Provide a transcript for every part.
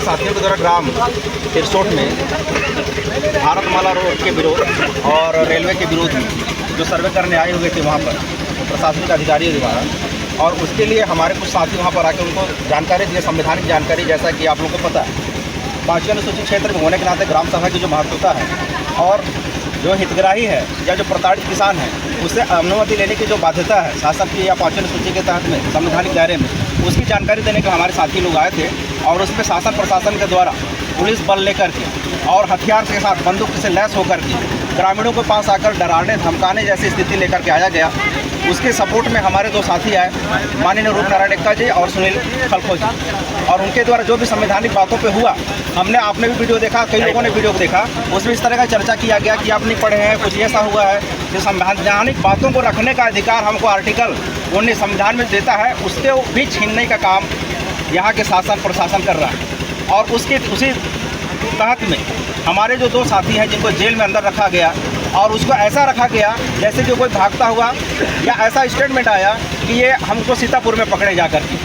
साथियों के द्वारा ग्राम तिरसोट में भारतमाला रोड के विरोध और रेलवे के विरोध में जो सर्वे करने आए हुए थे वहाँ पर प्रशासनिक अधिकारियों द्वारा, और उसके लिए हमारे कुछ साथी वहाँ पर आकर उनको जानकारी दिए, संवैधानिक जानकारी। जैसा कि आप लोगों को पता है, 5वीं अनुसूचित क्षेत्र में होने के नाते ग्राम सभा की जो महत्वता है और जो हितग्राही है या जो प्रताड़ित किसान है उससे अनुमति लेने की जो बाध्यता है शासन की या 5वीं अनुसूची के तहत में संवैधानिक दायरे में, उसकी जानकारी देने के हमारे साथी लोग आए थे। और उस पर शासन प्रशासन के द्वारा पुलिस बल लेकर के और हथियार के साथ बंदूक से लैस होकर के ग्रामीणों के पास आकर डराने धमकाने जैसी स्थिति लेकर के आया गया। उसके सपोर्ट में हमारे दो साथी आए, माननीय रूप नारायण एक्का जी और सुनील खलखो जी, और उनके द्वारा जो भी संवैधानिक बातों पे हुआ, आपने भी वीडियो देखा, कई लोगों ने वीडियो को देखा, उसमें इस तरह का चर्चा किया गया कि आप नहीं पढ़े हैं, कुछ ऐसा हुआ है कि संवैधानिक बातों को रखने का अधिकार हमको आर्टिकल 19 संविधान में देता है, उसके भी छीनने का काम यहाँ के शासन प्रशासन कर रहा है। और उसी तहत में हमारे जो दो साथी हैं जिनको जेल में अंदर रखा गया, और उसको ऐसा रखा गया जैसे कि कोई भागता हुआ, या ऐसा स्टेटमेंट आया कि ये हमको सीतापुर में पकड़े जा कर के।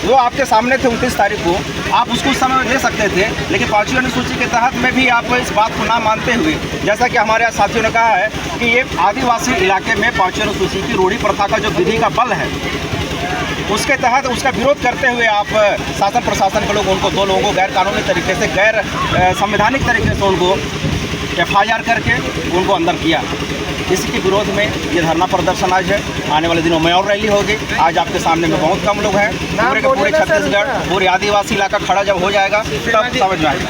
वो आपके सामने थे 29 तारीख को, आप उसको उस समय दे सकते थे, लेकिन 5वीं अनुसूची के तहत में भी आप इस बात को ना मानते हुए, जैसा कि हमारे साथियों ने कहा है कि ये आदिवासी इलाके में 5वीं अनुसूची की रूढ़ी प्रथा का जो विधि का बल है, उसके तहत उसका विरोध करते हुए आप शासन प्रशासन के लोग उनको, दो लोगों को गैर कानूनी तरीके से, गैर संवैधानिक तरीके से उनको FIR करके उनको अंदर किया। इसी के विरोध में ये धरना प्रदर्शन आज है। आने वाले दिनों में और रैली होगी। आज आपके सामने में बहुत कम लोग हैं, पूरे के पूरे छत्तीसगढ़, पूरे आदिवासी इलाका खड़ा जब हो जाएगा तब समझ में आएगा।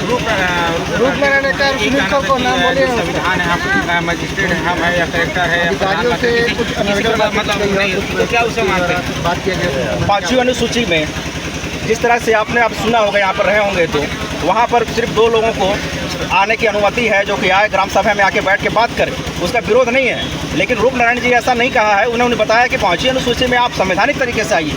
संविधान है, मजिस्ट्रेट है, हम है या कलेक्टर है, मतलब क्या उसे मानते हैं? बात किया गया 5वीं अनुसूची में जिस तरह से आपने अब सुना होगा, यहाँ पर रहे होंगे तो वहाँ पर सिर्फ 2 लोगों को आने की अनुमति है, जो कि आए ग्राम सभा में आके बैठ के बात करें, उसका विरोध नहीं है। लेकिन रूप नारायण जी ऐसा नहीं कहा है, उन्होंने बताया कि 5वीं अनुसूची में आप संवैधानिक तरीके से आइए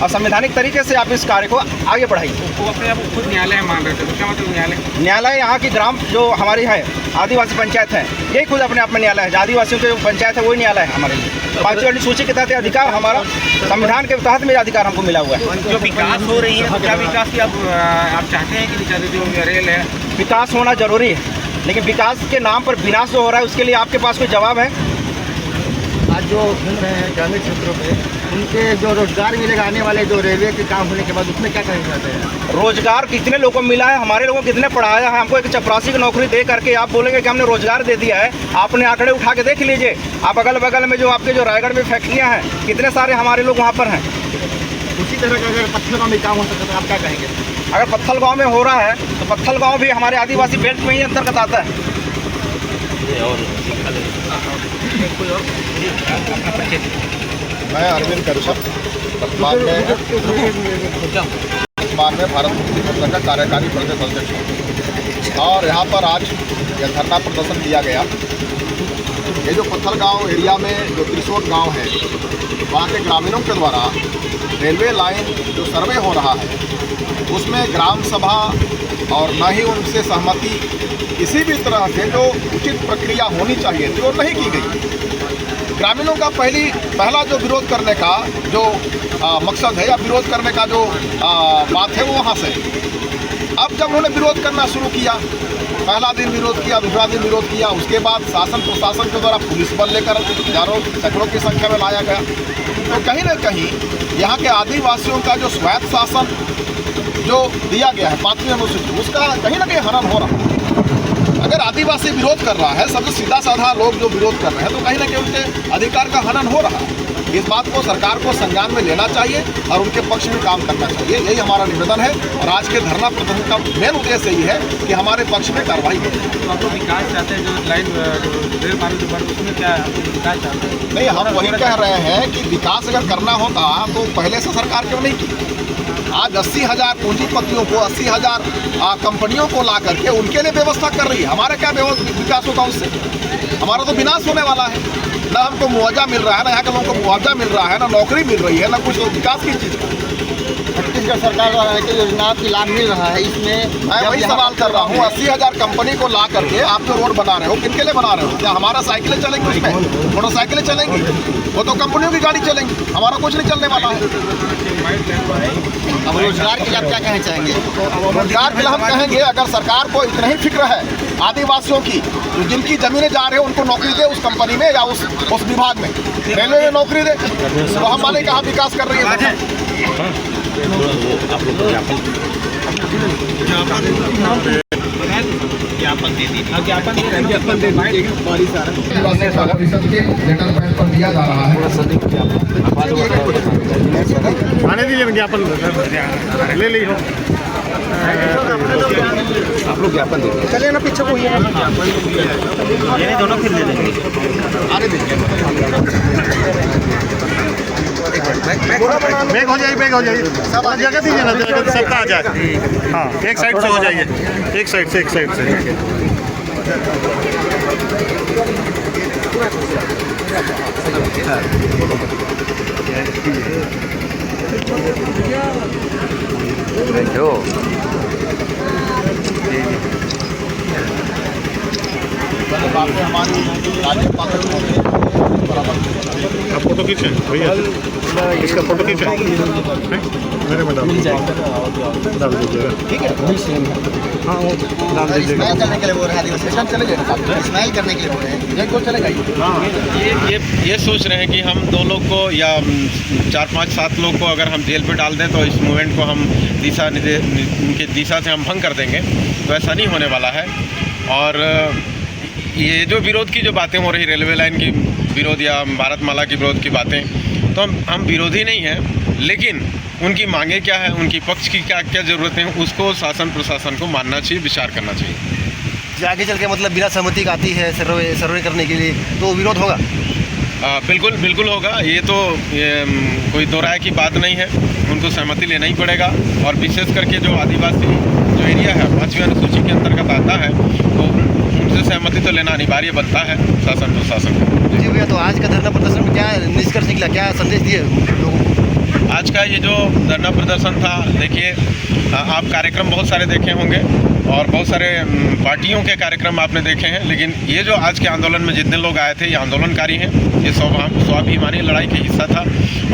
और संवैधानिक तरीके से आप इस कार्य को आगे बढ़ाइए। वो अपने आप खुद न्यायालय मान रहे थे, तो क्या मतलब न्यायालय? न्यायालय यहाँ की ग्राम जो हमारी है आदिवासी पंचायत है, यही खुद अपने आप में न्यायालय है। आदिवासियों के जो पंचायत है वही न्यायालय है हमारे लिए। 5वीं अनुसूची के तहत अधिकार हमारा, संविधान के तहत में अधिकार हमको मिला हुआ है। जो विकास हो रही है, क्या विकास की आप चाहते हैं कि जो रेल है, विकास होना जरूरी है, लेकिन विकास के नाम पर विनाश जो हो रहा है उसके लिए आपके पास कोई जवाब है? आज जो घूम रहे हैं ग्रामीण क्षेत्रों में, उनके जो रोजगार मिलेगा आने वाले जो रेलवे के काम होने के बाद, उसमें क्या कहना चाहते हैं? रोजगार कितने लोगों को मिला है? हमारे लोगों को कितने पढ़ाया है? हमको एक चपरासी की नौकरी दे करके आप बोलेंगे कि हमने रोजगार दे दिया है? आपने आंकड़े उठा के देख लीजिए। आप अगल बगल में जो आपके जो रायगढ़ में फैक्ट्रियाँ हैं, कितने सारे हमारे लोग वहाँ पर हैं। उसी तरह का अगर पत्थल गाँव में काम हो सकता है तो आप क्या कहेंगे? अगर पत्थल गाँव में हो रहा है तो पत्थल गाँव भी हमारे आदिवासी बेल्ट में ही अंतर्गत आता है। मैं अरविंद कश्यप, वर्तमान में भारत मुक्ति मोर्चा का कार्यकारी प्रदेश अध्यक्ष हूँ, और यहाँ पर आज यह धरना प्रदर्शन किया गया। ये जो पत्थल गांव एरिया में जो तिरसोट गांव है, वहाँ के ग्रामीणों के द्वारा रेलवे लाइन जो सर्वे हो रहा है, उसमें ग्राम सभा और न ही उनसे सहमति किसी भी तरह से जो उचित प्रक्रिया होनी चाहिए थी वो नहीं की गई। ग्रामीणों का पहला जो विरोध करने का जो मकसद है या विरोध करने का जो बात है वो वहाँ से। अब जब उन्होंने विरोध करना शुरू किया, पहला दिन विरोध किया, दूसरा दिन विरोध किया, उसके बाद शासन प्रशासन के द्वारा पुलिस बल लेकर हजारों सैकड़ों की संख्या में लाया गया। तो कहीं न कहीं यहाँ के आदिवासियों का जो स्वायत्त शासन जो दिया गया है 5वीं अनुसूची, उसका कहीं न कहीं हनन हो रहा है। अगर आदिवासी विरोध कर रहा है, सबसे सीधा साधा लोग जो विरोध कर रहे हैं, तो कहीं ना कहीं उनके अधिकार का हनन हो रहा है। इस बात को सरकार को संज्ञान में लेना चाहिए और उनके पक्ष में काम करना चाहिए। यही हमारा निवेदन है, और आज के धरना प्रदर्शन का मेन उद्देश्य यही है कि हमारे पक्ष में कार्रवाई हो। तो आप लोग विकास चाहते हैं, जो लाइन रेल मार्ग पर, उसमें क्या विकास चाहते हैं? नहीं, हम वही कह रहे हैं कि विकास अगर करना होता तो पहले से सरकार क्यों नहीं की? आज 80,000 पूंजीपतियों को, 80,000 कंपनियों को ला करके उनके लिए व्यवस्था कर रही है। हमारा क्या विकास होगा उससे? हमारा तो विनाश होने वाला है। ना हमको मुआवजा मिल रहा है, ना यहाँ के लोगों को मुआवजा मिल रहा है, ना नौकरी मिल रही है, ना कुछ विकास की चीज़। छत्तीसगढ़ सरकार द्वारा अनेक योजनाओं की लाभ मिल रहा है, इसमें मैं वही सवाल कर रहा हूँ, 80,000 कंपनी को ला करके आप जो रोड बना रहे हो किनके लिए बना रहे हो? क्या हमारा साइकिलें चलेंगी उसमें? मोटरसाइकिलें चलेंगी? वो तो कंपनियों की गाड़ी चलेंगी, हमारा कुछ नहीं चलने वाला है। अब रोजगार के लिए आप क्या कहना चाहेंगे? रोजगार के लिए हम कहेंगे, अगर सरकार को इतना ही फिक्र है आदिवासियों की, तो जिनकी ज़मीनें जा रहे हो उनको नौकरी दे उस कंपनी में या उस विभाग में, रेलवे में नौकरी दे, तो हम माने कहाँ विकास कर रही है। लेटर पैड पर दिया जा रहा है। आने दीजिए ज्ञापन ले ली हो। आप लोग ज्ञापन दीजिए। चलिए ना पीछे को ये दोनों फिर ले लेंगे। आने बैग हो जाइए सब जगह दीजिए ना, जगह सबका आ जाए। हाँ, एक साइड से हो जाइए, एक साइड से हमारी राज्यपाल आप फोटो खींचे भैया, इसका फोटो खींचे मेरे में डाल दीजिएगा। ठीक है, हाँ वो डाल दीजिएगा। स्माइल करने के लिए बोल रहे हैं, आदिवासी चले जाए, स्माइल करने के लिए बोल रहे हैं, ये कौन चलेगा? ये सोच रहे हैं कि हम 2 लोग को या 4, 5, 7 लोग को अगर हम जेल पे डाल दें तो इस मूवमेंट को हम उनके दिशा से हम भंग कर देंगे, तो ऐसा नहीं होने वाला है। और ये जो विरोध की जो बातें हो रही, रेलवे लाइन की विरोध या भारतमाला की विरोध की बातें, तो हम विरोधी नहीं हैं, लेकिन उनकी मांगे क्या है, उनकी पक्ष की क्या क्या ज़रूरतें हैं, उसको शासन प्रशासन को मानना चाहिए, विचार करना चाहिए। आगे चल के मतलब बिना सहमति का आती है सर्वे करने के लिए, तो विरोध होगा? बिल्कुल होगा। ये तो कोई दो राय की बात नहीं है, उनको सहमति लेना ही पड़ेगा। और विशेष करके जो आदिवासी जो एरिया है 5वीं अनुसूची के अंतर्गत आता है, तो उनसे सहमति तो लेना अनिवार्य बनता है शासन प्रशासन को। जी भैया, तो आज का धरना प्रदर्शन में क्या निष्कर्ष निकला, क्या संदेश दिए लोगों को? आज का ये जो धरना प्रदर्शन था, देखिए आप कार्यक्रम बहुत सारे देखे होंगे और बहुत सारे पार्टियों के कार्यक्रम आपने देखे हैं, लेकिन ये जो आज के आंदोलन में जितने लोग आए थे ये आंदोलनकारी हैं, ये स्वाभिमानी लड़ाई का हिस्सा था।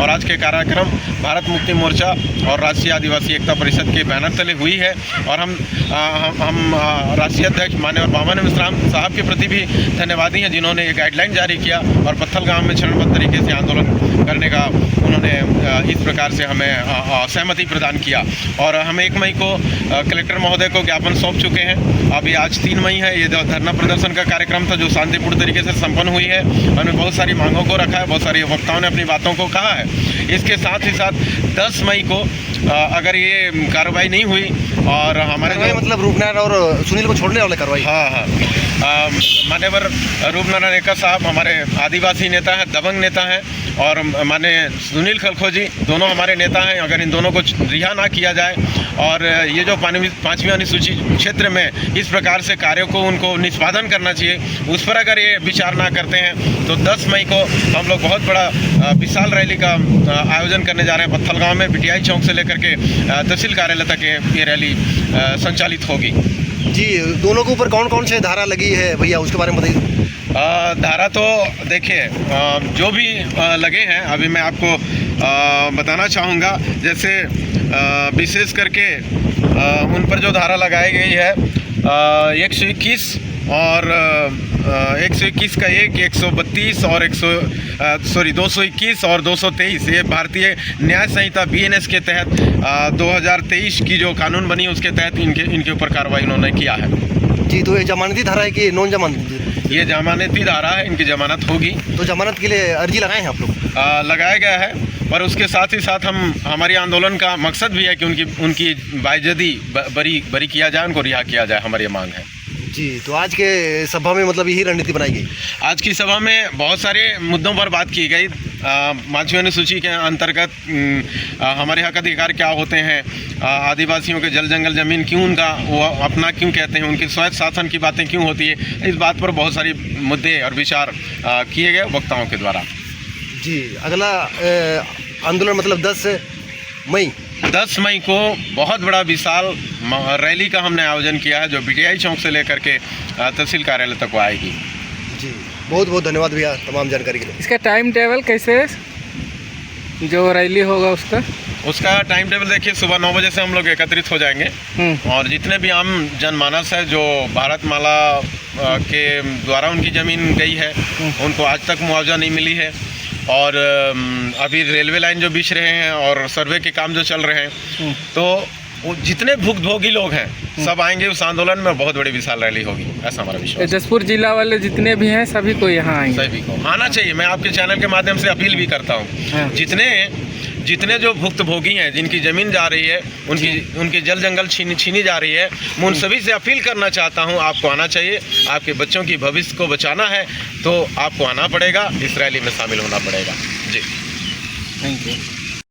और आज के कार्यक्रम भारत मुक्ति मोर्चा और राष्ट्रीय आदिवासी एकता परिषद के बैनर तले हुई है। और हम राष्ट्रीय अध्यक्ष माननीय बामन मिश्राम साहब के प्रति भी धन्यवादी हैं, जिन्होंने एक गाइडलाइन जारी किया और पत्थल गाँव में चरणबद्ध तरीके से आंदोलन करने का उन्होंने इस प्रकार से हमें सहमति प्रदान किया। और हम 1 मई को कलेक्टर महोदय को ज्ञापन सौंप चुके हैं। अभी आज 3 मई है। ये धरना प्रदर्शन का कार्यक्रम था जो शांतिपूर्ण तरीके से संपन्न हुई है। हमने बहुत सारी मांगों को रखा है, बहुत सारी वक्ताओं ने अपनी बातों को कहा है। इसके साथ ही साथ 10 मई को अगर ये कार्रवाई नहीं हुई और हमारे मतलब रूपनारायण और सुनील को छोड़ने वाले कार्रवाई? हाँ, मान्यवर रूपनारायण एकर साहब हमारे आदिवासी नेता हैं, दबंग नेता हैं, और माननीय सुनील खलखोजी दोनों हमारे नेता हैं। अगर इन दोनों को रिहा ना किया जाए और ये जो 5वीं अनुसूची क्षेत्र में इस प्रकार से कार्यों को उनको निष्पादन करना चाहिए, उस पर अगर ये विचार ना करते हैं तो 10 मई को हम लोग बहुत बड़ा विशाल रैली का आयोजन करने जा रहे हैं। पत्थल गाँव में बिटियाई चौक से लेकर के तहसील कार्यालय तक ये रैली संचालित होगी। जी, दोनों के ऊपर कौन कौन से धारा लगी है भैया, उसके बारे में बताइए। धारा तो देखिए जो भी लगे हैं अभी मैं आपको बताना चाहूँगा। जैसे विशेष करके उन पर जो धारा लगाई गई है 121 और 121 का 132 और 221 और 223, ये भारतीय न्याय संहिता BNS के तहत 2023 की जो कानून बनी उसके तहत इनके ऊपर कार्रवाई उन्होंने किया है। जी, तो ये जमानती धारा है कि नॉन जमानती? ये जमानती धारा है, इनकी जमानत होगी। तो जमानत के लिए अर्जी लगाए हैं आप लोग? लगाया गया है, पर उसके साथ ही साथ हमारी आंदोलन का मकसद भी है कि उनकी बाइज्जती बरी किया जाए, उनको रिहा किया जाए, हमारी ये मांग है। जी, तो आज के सभा में मतलब यही रणनीति बनाई गई? आज की सभा में बहुत सारे मुद्दों पर बात की गई। 5वीं अनुसूची के अंतर्गत हमारे हक अधिकार क्या होते हैं, आदिवासियों के जल जंगल ज़मीन क्यों उनका वो अपना क्यों कहते हैं, उनके स्वायत्त शासन की बातें क्यों होती है, इस बात पर बहुत सारी मुद्दे और विचार किए गए वक्ताओं के द्वारा। जी, अगला आंदोलन मतलब 10 मई 10 मई को बहुत बड़ा विशाल रैली का हमने आयोजन किया है, जो BTI चौक से लेकर के तहसील कार्यालय तक वो आएगी। जी, बहुत बहुत धन्यवाद भैया तमाम जानकारी के लिए। इसका टाइम टेबल कैसे है, जो रैली होगा उसका टाइम टेबल देखिए, सुबह 9 बजे से हम लोग एकत्रित हो जाएंगे और जितने भी आम जनमानस है जो भारतमाला के द्वारा उनकी ज़मीन गई है, उनको आज तक मुआवजा नहीं मिली है, और अभी रेलवे लाइन जो बिछ रहे हैं और सर्वे के काम जो चल रहे हैं, तो वो जितने भुक्तभोगी लोग हैं सब आएंगे उस आंदोलन में। बहुत बड़ी विशाल रैली होगी, ऐसा हमारा विश्वास है। जसपुर जिला वाले जितने भी हैं सभी को यहाँ आएंगे, सभी को आना चाहिए। मैं आपके चैनल के माध्यम से अपील भी करता हूँ, जितने जो भुक्तभोगी हैं, जिनकी ज़मीन जा रही है, उनकी जल जंगल छीनी जा रही है, मैं उन सभी से अपील करना चाहता हूँ, आपको आना चाहिए। आपके बच्चों की भविष्य को बचाना है तो आपको आना पड़ेगा, इस रैली में शामिल होना पड़ेगा। जी, थैंक यू।